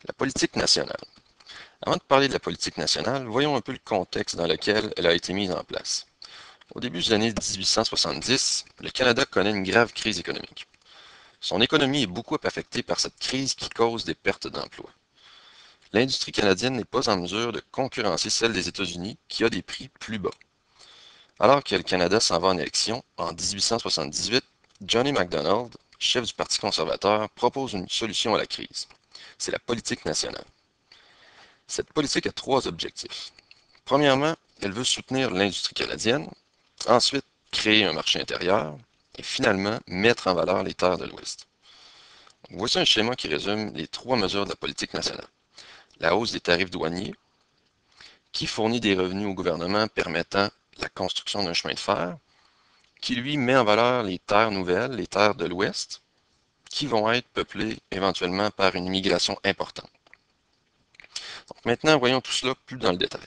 La politique nationale. Avant de parler de la politique nationale, voyons un peu le contexte dans lequel elle a été mise en place. Au début des années 1870, le Canada connaît une grave crise économique. Son économie est beaucoup affectée par cette crise qui cause des pertes d'emplois. L'industrie canadienne n'est pas en mesure de concurrencer celle des États-Unis qui a des prix plus bas. Alors que le Canada s'en va en élection, en 1878, Johnny MacDonald, chef du Parti conservateur, propose une solution à la crise. C'est la politique nationale. Cette politique a trois objectifs. Premièrement, elle veut soutenir l'industrie canadienne, ensuite créer un marché intérieur et finalement mettre en valeur les terres de l'Ouest. Voici un schéma qui résume les trois mesures de la politique nationale. La hausse des tarifs douaniers, qui fournit des revenus au gouvernement permettant la construction d'un chemin de fer, qui lui met en valeur les terres nouvelles, les terres de l'Ouest, qui vont être peuplées éventuellement par une immigration importante. Donc maintenant, voyons tout cela plus dans le détail.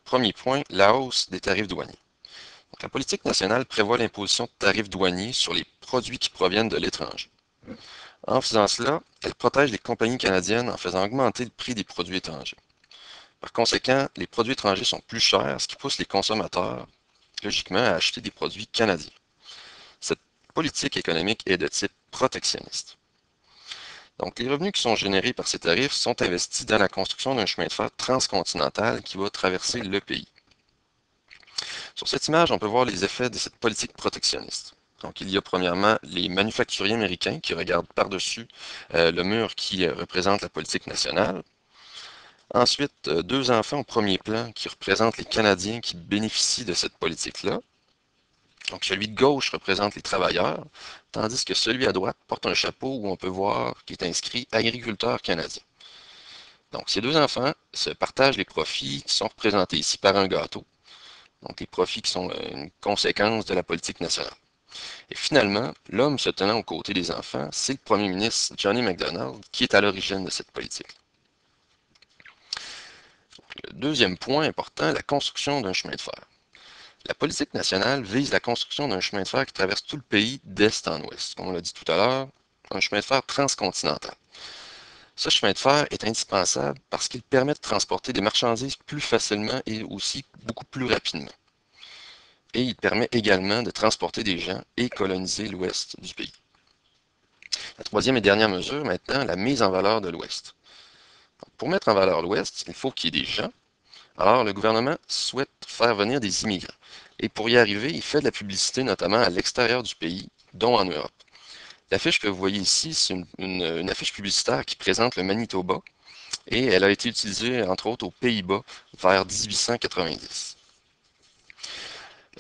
Premier point, la hausse des tarifs douaniers. Donc, la politique nationale prévoit l'imposition de tarifs douaniers sur les produits qui proviennent de l'étranger. En faisant cela, elle protège les compagnies canadiennes en faisant augmenter le prix des produits étrangers. Par conséquent, les produits étrangers sont plus chers, ce qui pousse les consommateurs, logiquement, à acheter des produits canadiens. Cette politique économique est de type protectionniste. Donc, les revenus qui sont générés par ces tarifs sont investis dans la construction d'un chemin de fer transcontinental qui va traverser le pays. Sur cette image, on peut voir les effets de cette politique protectionniste. Donc, il y a premièrement les manufacturiers américains qui regardent par-dessus le mur qui représente la politique nationale. Ensuite, deux enfants au premier plan qui représentent les Canadiens qui bénéficient de cette politique-là. Donc, celui de gauche représente les travailleurs, tandis que celui à droite porte un chapeau où on peut voir qui est inscrit agriculteur canadien. Donc, ces deux enfants se partagent les profits qui sont représentés ici par un gâteau. Donc, les profits qui sont une conséquence de la politique nationale. Et finalement, l'homme se tenant aux côtés des enfants, c'est le premier ministre Johnny MacDonald qui est à l'origine de cette politique. Le deuxième point important, la construction d'un chemin de fer. La politique nationale vise la construction d'un chemin de fer qui traverse tout le pays d'est en ouest. Comme on l'a dit tout à l'heure, un chemin de fer transcontinental. Ce chemin de fer est indispensable parce qu'il permet de transporter des marchandises plus facilement et aussi beaucoup plus rapidement. Et il permet également de transporter des gens et coloniser l'ouest du pays. La troisième et dernière mesure, maintenant, la mise en valeur de l'ouest. Pour mettre en valeur l'ouest, il faut qu'il y ait des gens. Alors, le gouvernement souhaite faire venir des immigrants. Et pour y arriver, il fait de la publicité, notamment à l'extérieur du pays, dont en Europe. L'affiche que vous voyez ici, c'est une affiche publicitaire qui présente le Manitoba et elle a été utilisée, entre autres, aux Pays-Bas vers 1890.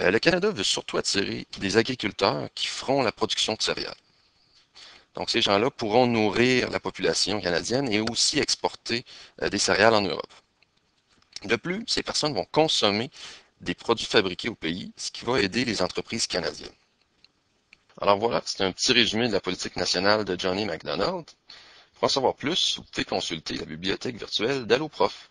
Le Canada veut surtout attirer des agriculteurs qui feront la production de céréales. Donc, ces gens-là pourront nourrir la population canadienne et aussi exporter des céréales en Europe. De plus, ces personnes vont consommer des produits fabriqués au pays, ce qui va aider les entreprises canadiennes. Alors voilà, c'est un petit résumé de la politique nationale de Johnny MacDonald. Pour en savoir plus, vous pouvez consulter la bibliothèque virtuelle d'AlloProf.